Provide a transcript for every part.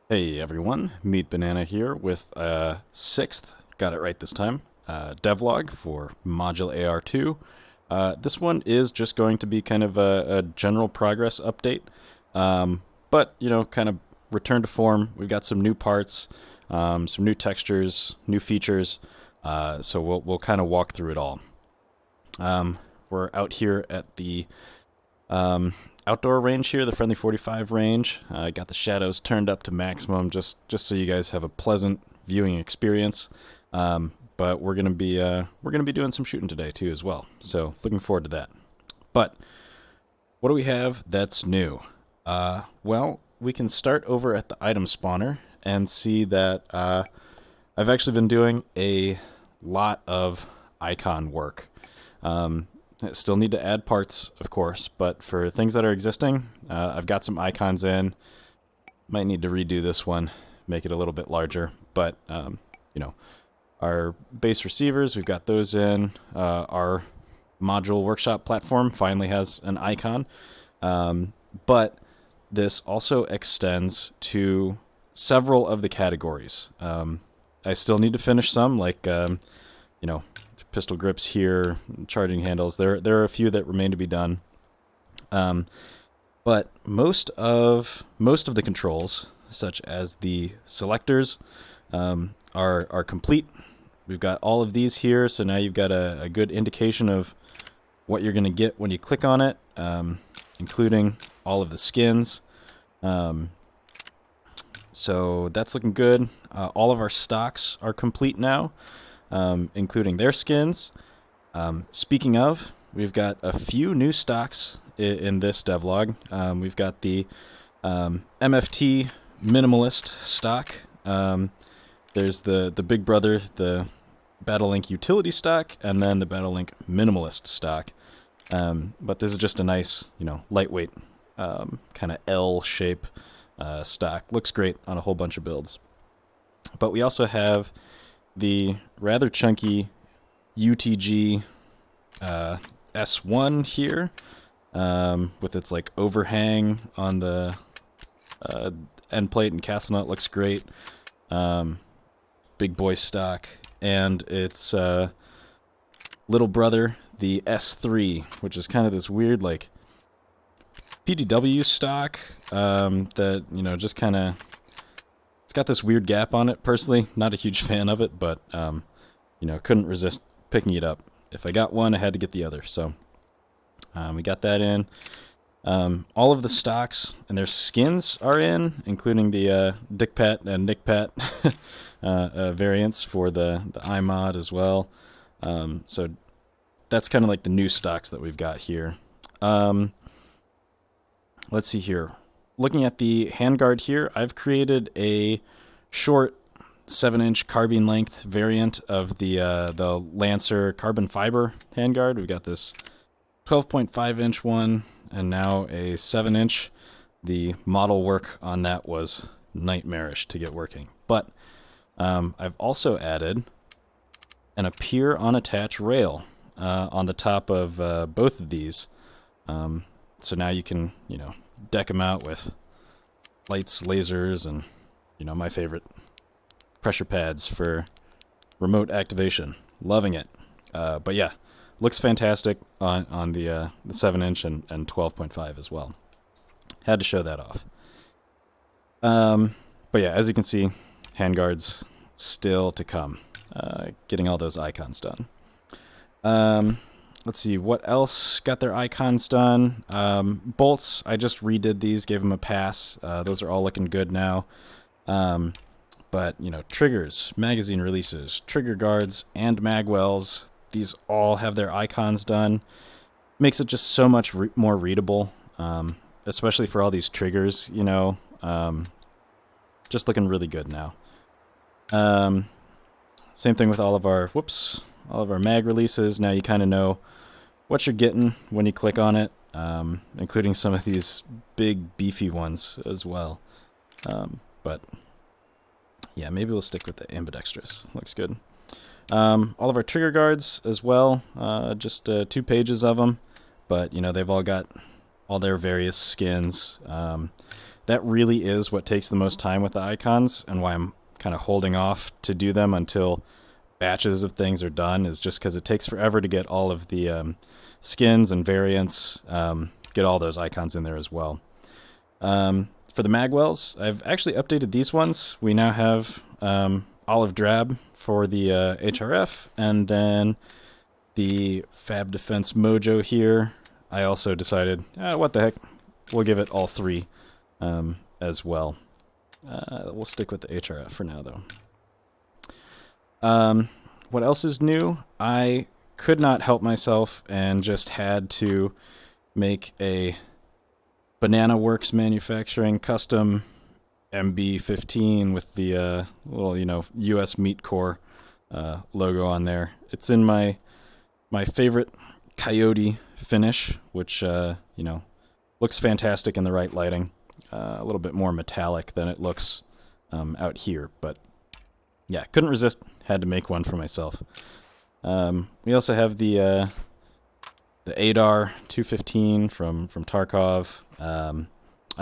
Hey everyone, Meat Banana here with sixth, got it right this time, devlog for ModulAR2. This one is just going to be kind of a general progress update, but kind of return to form. We've got some new parts, some new textures, new features, so we'll kind of walk through it all. We're out here at the outdoor range here, the friendly 45 range. I got the shadows turned up to maximum, just so you guys have a pleasant viewing experience. But we're gonna be doing some shooting today too as well. So looking forward to that. But what do we have that's new? Well, we can start over at the item spawner and see that I've actually been doing a lot of icon work. Still need to add parts, of course, but for things that are existing, I've got some icons in. Might need to redo this one, make it a little bit larger, but our base receivers, we've got those in. Our module workshop platform finally has an icon, but this also extends to several of the categories. I still need to finish some, like pistol grips here, charging handles. There are a few that remain to be done. But most of the controls, such as the selectors, are complete. We've got all of these here, so now you've got a good indication of what you're going to get when you click on it, including all of the skins. So that's looking good. All of our stocks are complete now, including their skins. Speaking of, we've got a few new stocks in this devlog. We've got the MFT Minimalist stock. There's the Big Brother, the BattleLink Utility stock, and then the BattleLink Minimalist stock. But this is just a nice, lightweight, kind of L shape stock. Looks great on a whole bunch of builds. But we also have the rather chunky UTG S1 here, with its like overhang on the end plate and castle nut. Looks great. Big boy stock, and its little brother, the S3, which is kind of this weird like PDW stock that just kind of, it's got this weird gap on it. Personally, not a huge fan of it, but couldn't resist picking it up. If I got one, I had to get the other. So we got that in. All of the stocks and their skins are in, including the Dick Pat and Nick Pat variants for the iMod as well. So that's kind of like the new stocks that we've got here. Let's see here. Looking at the handguard here, I've created a short 7-inch carbine length variant of the Lancer carbon fiber handguard. We've got this 12.5-inch one, and now a 7-inch. The model work on that was nightmarish to get working. But I've also added an appear on attach rail on the top of both of these. So now you can, deck them out with lights, lasers, and, my favorite, pressure pads for remote activation. Loving it. But yeah, looks fantastic on the 7-inch and 12.5 as well. Had to show that off. But yeah, as you can see, handguards still to come. Getting all those icons done. Let's see, what else got their icons done? Bolts, I just redid these, gave them a pass. Those are all looking good now. But, triggers, magazine releases, trigger guards, and magwells, these all have their icons done. Makes it just so much more readable, especially for all these triggers, just looking really good now. Same thing with all of our mag releases. Now you kind of know what you're getting when you click on it, including some of these big beefy ones as well. But yeah, maybe we'll stick with the ambidextrous. Looks good. All of our trigger guards as well, just 2 pages of them, but they've all got all their various skins. that really is what takes the most time with the icons, and why I'm kind of holding off to do them until batches of things are done, is just because it takes forever to get all of the skins and variants, get all those icons in there as well. For the magwells, I've actually updated these ones. We now have olive drab for the HRF, and then the Fab Defense Mojo here. I also decided, what the heck, we'll give it all three as well. We'll stick with the HRF for now, though. What else is new? I could not help myself and just had to make a Banana Works Manufacturing custom MB15 with the little, US Meat Core logo on there. It's in my favorite coyote finish, which looks fantastic in the right lighting. A little bit more metallic than it looks out here, but yeah, couldn't resist. Had to make one for myself. We also have the ADAR 215 from Tarkov. I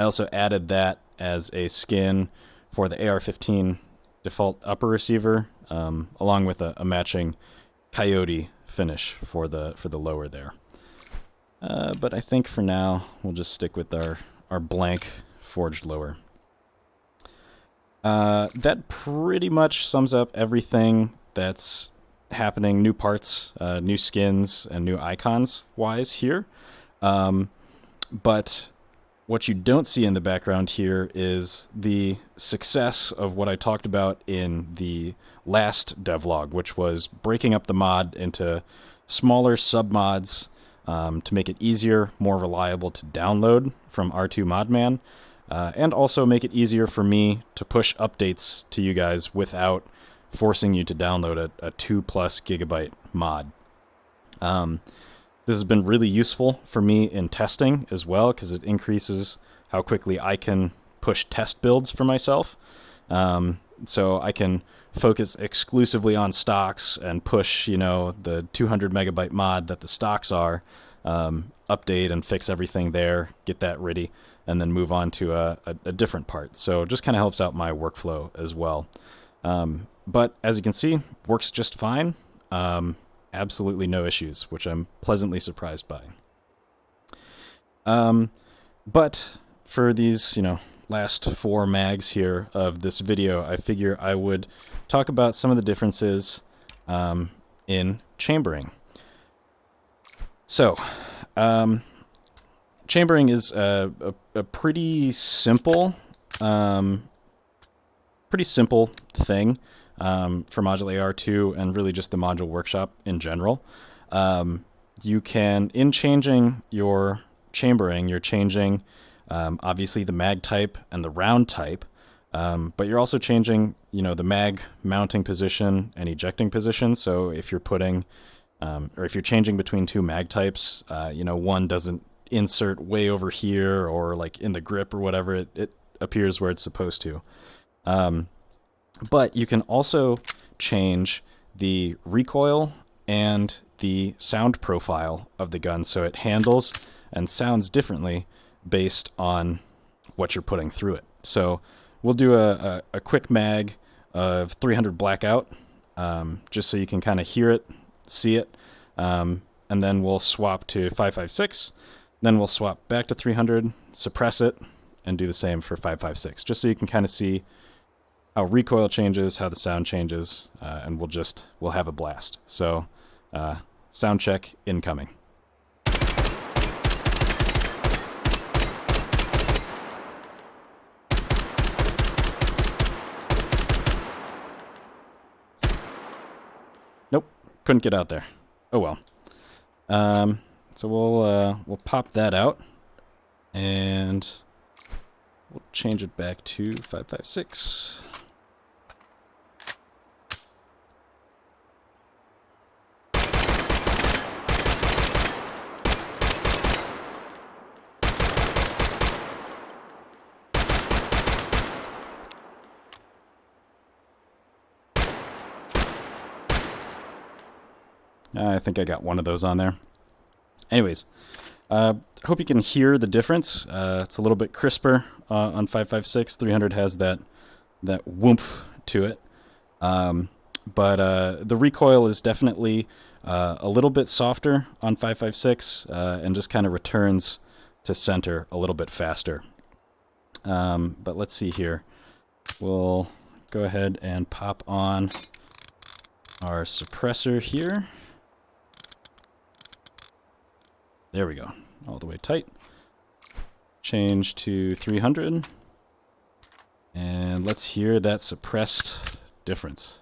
also added that as a skin for the AR-15 default upper receiver, along with a matching coyote finish for the lower there. But I think for now we'll just stick with our blank forged lower. That pretty much sums up everything that's happening, new parts, new skins, and new icons wise here. But what you don't see in the background here is the success of what I talked about in the last devlog, which was breaking up the mod into smaller submods to make it easier, more reliable to download from R2 Modman, and also make it easier for me to push updates to you guys without forcing you to download a 2+ gigabyte mod. This has been really useful for me in testing as well, because it increases how quickly I can push test builds for myself. So I can focus exclusively on stocks and push, the 200 megabyte mod that the stocks are, update and fix everything there, get that ready, and then move on to a different part. So it just kind of helps out my workflow as well. But as you can see, works just fine. Absolutely no issues, which I'm pleasantly surprised by. But for these, last 4 mags here of this video, I figure I would talk about some of the differences in chambering. So, chambering is a pretty simple thing for ModulAR2 and really just the Module Workshop in general. You can, in changing your chambering, you're changing obviously the mag type and the round type, but you're also changing, the mag mounting position and ejecting position. So if you're putting, or if you're changing between 2 mag types, one doesn't insert way over here or like in the grip or whatever, it appears where it's supposed to. But you can also change the recoil and the sound profile of the gun, so it handles and sounds differently based on what you're putting through it. So we'll do a quick mag of 300 blackout, just so you can kind of hear it, see it, and then we'll swap to 5.56, then we'll swap back to 300, suppress it, and do the same for 5.56, just so you can kind of see how recoil changes, how the sound changes, and we'll have a blast. So, sound check incoming. Nope, couldn't get out there. Oh well. So we'll pop that out, and we'll change it back to 5.56. I think I got one of those on there. Anyways, Hope you can hear the difference. It's a little bit crisper on 5.56. 300 has that whoomph to it. But the recoil is definitely a little bit softer on 5.56 and just kind of returns to center a little bit faster. But let's see here. We'll go ahead and pop on our suppressor here. There we go. All the way tight. Change to 300. And let's hear that suppressed difference.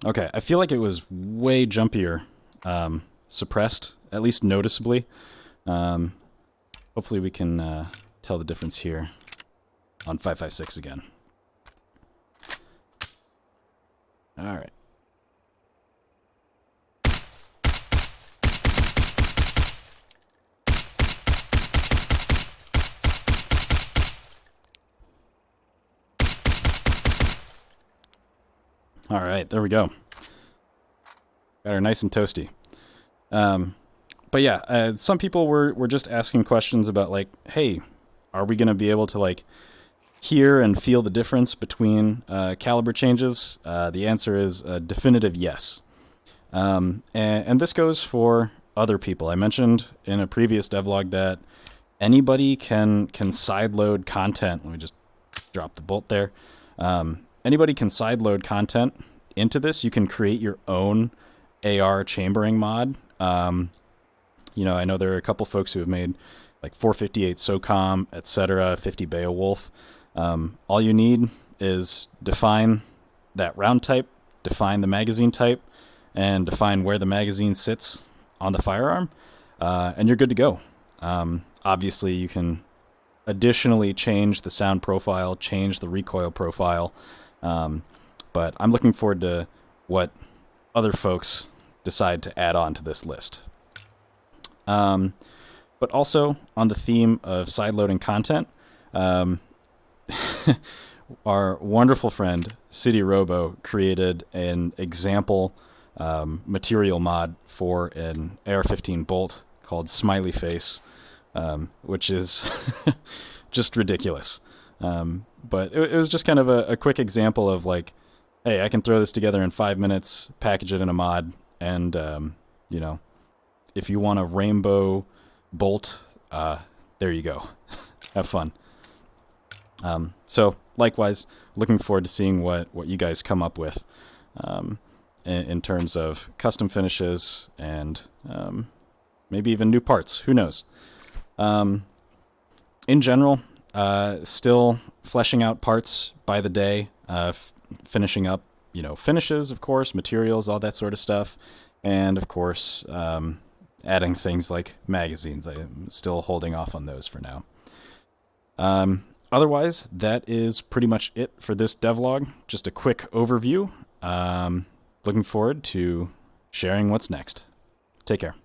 Okay, I feel like it was way jumpier suppressed, at least noticeably. Hopefully we can tell the difference here on 5.56 again. All right. All right, there we go. Got her nice and toasty. But yeah, some people were just asking questions about like, hey, are we going to be able to like hear and feel the difference between caliber changes? The answer is a definitive yes. And this goes for other people. I mentioned in a previous devlog that anybody can sideload content. Let me just drop the bolt there. Anybody can sideload content into this. You can create your own AR chambering mod. You know, I know there are a couple folks who have made like 458 SOCOM, etc., 50 Beowulf. All you need is define that round type, define the magazine type, and define where the magazine sits on the firearm, and you're good to go. Obviously, you can additionally change the sound profile, change the recoil profile, but I'm looking forward to what other folks decide to add on to this list. But also, on the theme of sideloading content, our wonderful friend, City Robo, created an example material mod for an AR-15 bolt called Smiley Face, which is just ridiculous. But it was just kind of a quick example of like, hey, I can throw this together in 5 minutes, package it in a mod, and, you know, if you want a rainbow bolt, there you go. Have fun. So, likewise, looking forward to seeing what you guys come up with in terms of custom finishes and maybe even new parts. Who knows? In general, still fleshing out parts by the day, finishing up, you know, finishes, of course, materials, all that sort of stuff, and of course, adding things like magazines. I'm still holding off on those for now. Otherwise, that is pretty much it for this devlog. Just a quick overview. Looking forward to sharing what's next. Take care.